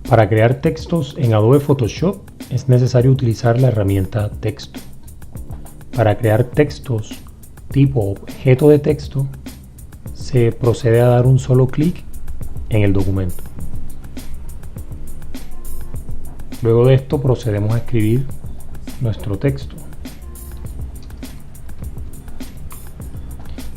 Para crear textos en Adobe Photoshop es necesario utilizar la herramienta Texto. Para crear textos tipo objeto de texto, se procede a dar un solo clic en el documento. Luego de esto procedemos a escribir nuestro texto.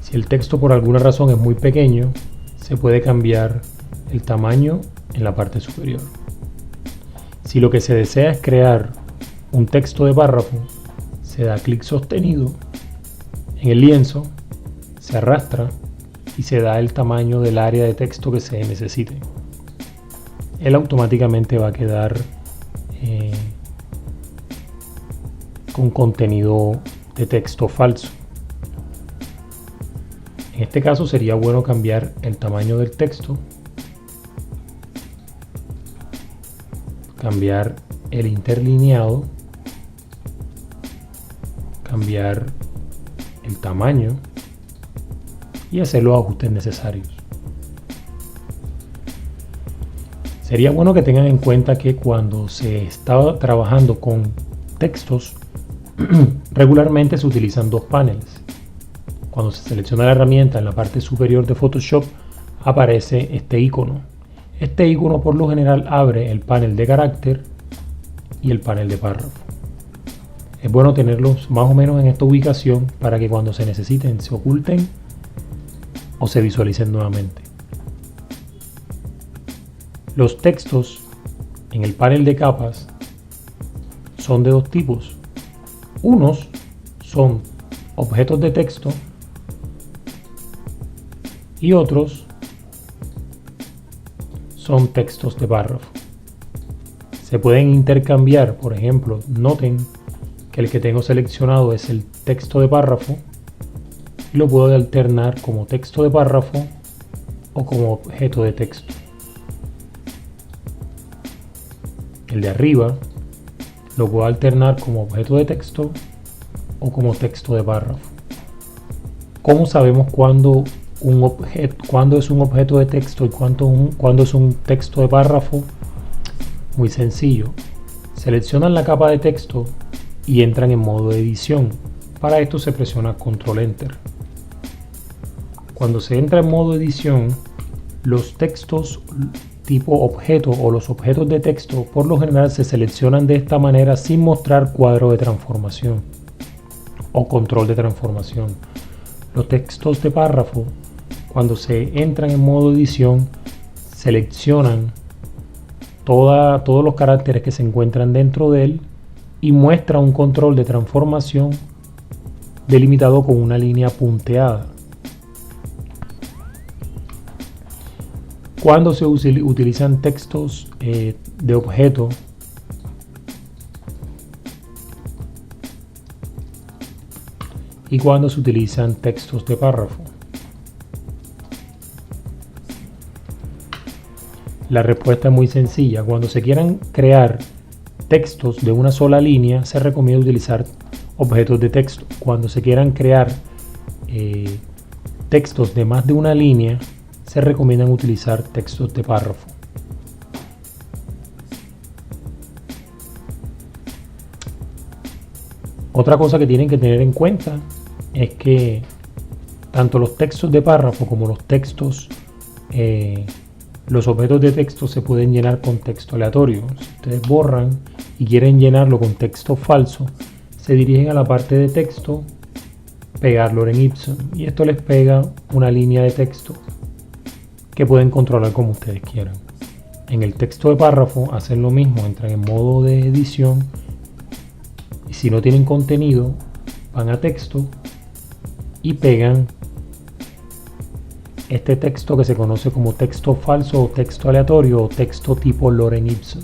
Si el texto por alguna razón es muy pequeño, se puede cambiar el tamaño en la parte superior. Si lo que se desea es crear un texto de párrafo, se da clic sostenido en el lienzo, se arrastra y se da el tamaño del área de texto que se necesite. Él automáticamente va a quedar con contenido de texto falso. En este caso sería bueno cambiar el tamaño del texto, cambiar el interlineado, cambiar el tamaño y hacer los ajustes necesarios. Sería bueno que tengan en cuenta que cuando se está trabajando con textos, regularmente se utilizan dos paneles. Cuando se selecciona la herramienta en la parte superior de Photoshop, aparece este icono. Este icono por lo general abre el panel de carácter y el panel de párrafo. Es bueno tenerlos más o menos en esta ubicación para que cuando se necesiten se oculten o se visualicen nuevamente. Los textos en el panel de capas son de dos tipos. Unos son objetos de texto y otros son textos de párrafo. Se pueden intercambiar, por ejemplo, noten que el que tengo seleccionado es el texto de párrafo y lo puedo alternar como texto de párrafo o como objeto de texto. El de arriba lo puedo alternar como objeto de texto o como texto de párrafo. ¿Cómo sabemos cuándo es un objeto de texto y cuándo es un texto de párrafo? Muy sencillo. Seleccionan la capa de texto y entran en modo edición. Para esto se presiona Control Enter. Cuando se entra en modo edición, los textos tipo objeto o los objetos de texto por lo general se seleccionan de esta manera sin mostrar cuadro de transformación o control de transformación. Los textos de párrafo, cuando se entran en modo edición, seleccionan todos los caracteres que se encuentran dentro de él y muestra un control de transformación delimitado con una línea punteada. Cuando se utilizan textos de objeto, y cuando se utilizan textos de párrafo. La respuesta es muy sencilla. Cuando se quieran crear textos de una sola línea, se recomienda utilizar objetos de texto. Cuando se quieran crear textos de más de una línea, se recomiendan utilizar textos de párrafo. Otra cosa que tienen que tener en cuenta es que tanto los textos de párrafo como los textos, los objetos de texto se pueden llenar con texto aleatorio. Si ustedes borran y quieren llenarlo con texto falso, se dirigen a la parte de texto, pegar Lorem Ipsum, y esto les pega una línea de texto que pueden controlar como ustedes quieran. En el texto de párrafo hacen lo mismo, entran en modo de edición y si no tienen contenido van a texto y pegan este texto que se conoce como texto falso o texto aleatorio o texto tipo Lorem Ipsum.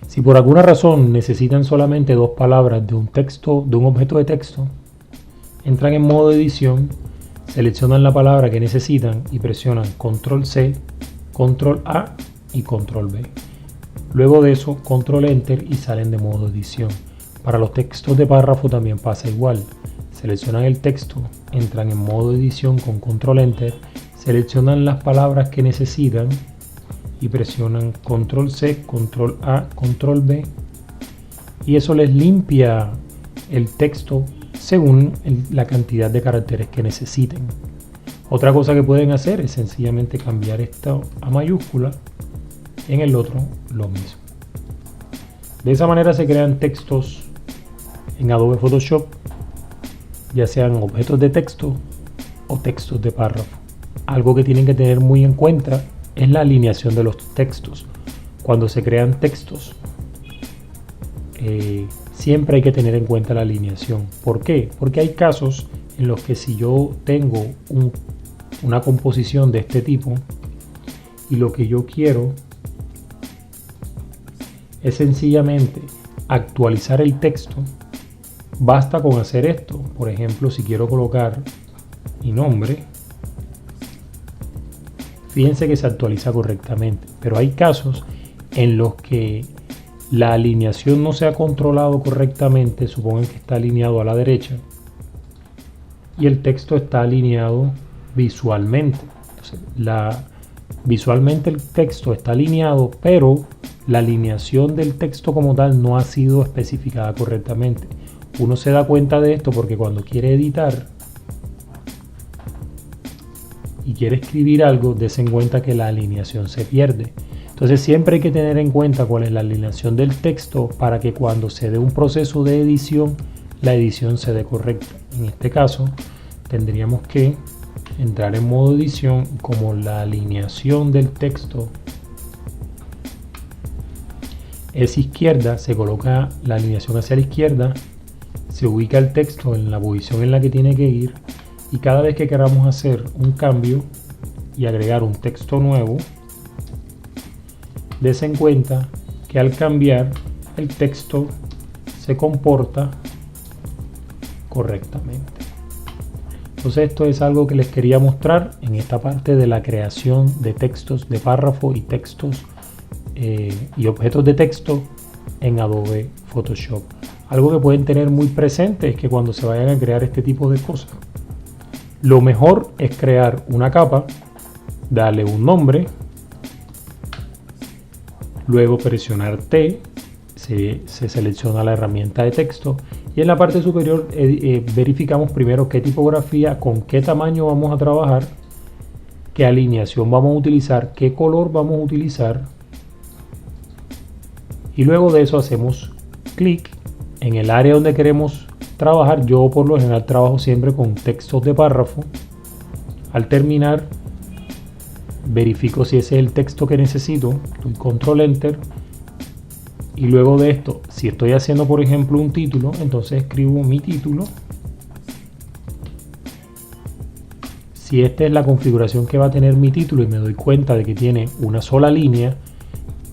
Si por alguna razón necesitan solamente dos palabras de un texto, de un objeto de texto, entran en modo edición, seleccionan la palabra que necesitan y presionan Control C, Control A y Control B. Luego de eso, Control Enter y salen de modo edición. Para los textos de párrafo también pasa igual. Seleccionan el texto, entran en modo edición con Control Enter, seleccionan las palabras que necesitan y presionan control C, control A, control B, y eso les limpia el texto según la cantidad de caracteres que necesiten. Otra cosa que pueden hacer es sencillamente cambiar esto a mayúscula, en el otro lo mismo. De esa manera se crean textos en Adobe Photoshop, ya sean objetos de texto o textos de párrafo. Algo que tienen que tener muy en cuenta es la alineación de los textos. Cuando se crean textos, siempre hay que tener en cuenta la alineación. ¿Por qué? Porque hay casos en los que si yo tengo una composición de este tipo y lo que yo quiero es sencillamente actualizar el texto, basta con hacer esto. Por ejemplo, si quiero colocar mi nombre, fíjense que se actualiza correctamente, pero hay casos en los que la alineación no se ha controlado correctamente. Supongan que está alineado a la derecha y el texto está alineado visualmente. Entonces, visualmente el texto está alineado, pero la alineación del texto como tal no ha sido especificada correctamente. Uno se da cuenta de esto porque cuando quiere editar y quiere escribir algo, des en cuenta que la alineación se pierde. Entonces siempre hay que tener en cuenta cuál es la alineación del texto para que cuando se dé un proceso de edición, la edición se dé correcta. En este caso tendríamos que entrar en modo edición. Como la alineación del texto es izquierda, se coloca la alineación hacia la izquierda, se ubica el texto en la posición en la que tiene que ir, y cada vez que queramos hacer un cambio y agregar un texto nuevo, des en cuenta que al cambiar el texto se comporta correctamente. Entonces esto es algo que les quería mostrar en esta parte de la creación de textos de párrafo y textos y objetos de texto en Adobe Photoshop. Algo que pueden tener muy presente es que cuando se vayan a crear este tipo de cosas, lo mejor es crear una capa, darle un nombre, luego presionar T, se selecciona la herramienta de texto y en la parte superior verificamos primero qué tipografía, con qué tamaño vamos a trabajar, qué alineación vamos a utilizar, qué color vamos a utilizar, y luego de eso hacemos clic en el área donde queremos trabajar. Yo por lo general trabajo siempre con textos de párrafo. Al terminar verifico si ese es el texto que necesito, doy control enter, y luego de esto, si estoy haciendo por ejemplo un título, entonces escribo mi título. Si esta es la configuración que va a tener mi título y me doy cuenta de que tiene una sola línea,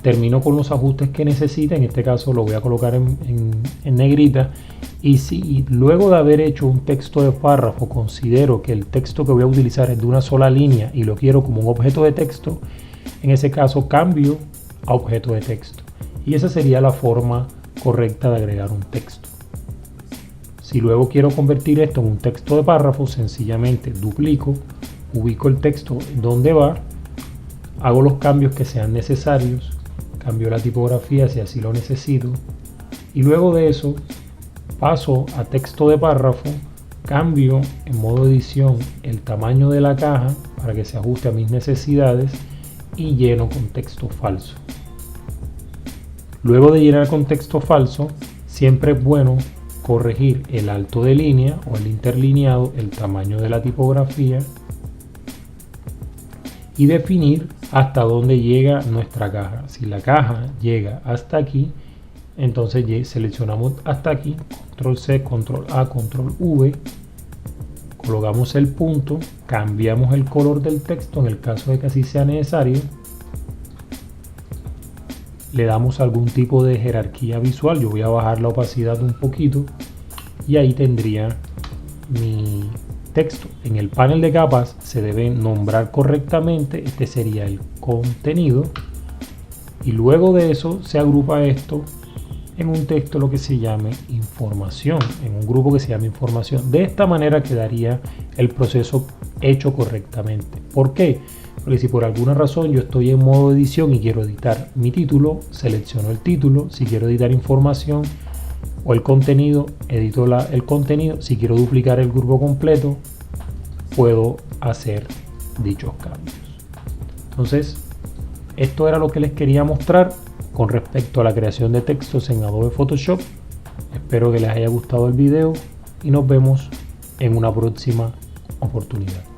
termino con los ajustes que necesite. En este caso lo voy a colocar en negrita, y si luego de haber hecho un texto de párrafo considero que el texto que voy a utilizar es de una sola línea y lo quiero como un objeto de texto, en ese caso cambio a objeto de texto, y esa sería la forma correcta de agregar un texto. Si luego quiero convertir esto en un texto de párrafo, sencillamente duplico, ubico el texto donde va, hago los cambios que sean necesarios, cambio la tipografía si así lo necesito, y luego de eso paso a texto de párrafo, cambio en modo edición el tamaño de la caja para que se ajuste a mis necesidades y lleno con texto falso. Luego de llenar con texto falso, siempre es bueno corregir el alto de línea o el interlineado, el tamaño de la tipografía y definir hasta dónde llega nuestra caja. Si la caja llega hasta aquí, entonces seleccionamos hasta aquí, control C, control A, control V, colocamos el punto, cambiamos el color del texto en el caso de que así sea necesario, le damos algún tipo de jerarquía visual. Yo voy a bajar la opacidad un poquito y ahí tendría mi texto. En el panel de capas se debe nombrar correctamente. Este sería el contenido, y luego de eso se agrupa esto en un texto, lo que se llame información, en un grupo que se llama información. De esta manera quedaría el proceso hecho correctamente. ¿Por qué? Porque si por alguna razón yo estoy en modo edición y quiero editar mi título, selecciono el título. Si quiero editar información o el contenido, edito el contenido. Si quiero duplicar el grupo completo, puedo hacer dichos cambios. Entonces, esto era lo que les quería mostrar con respecto a la creación de textos en Adobe Photoshop. Espero que les haya gustado el video y nos vemos en una próxima oportunidad.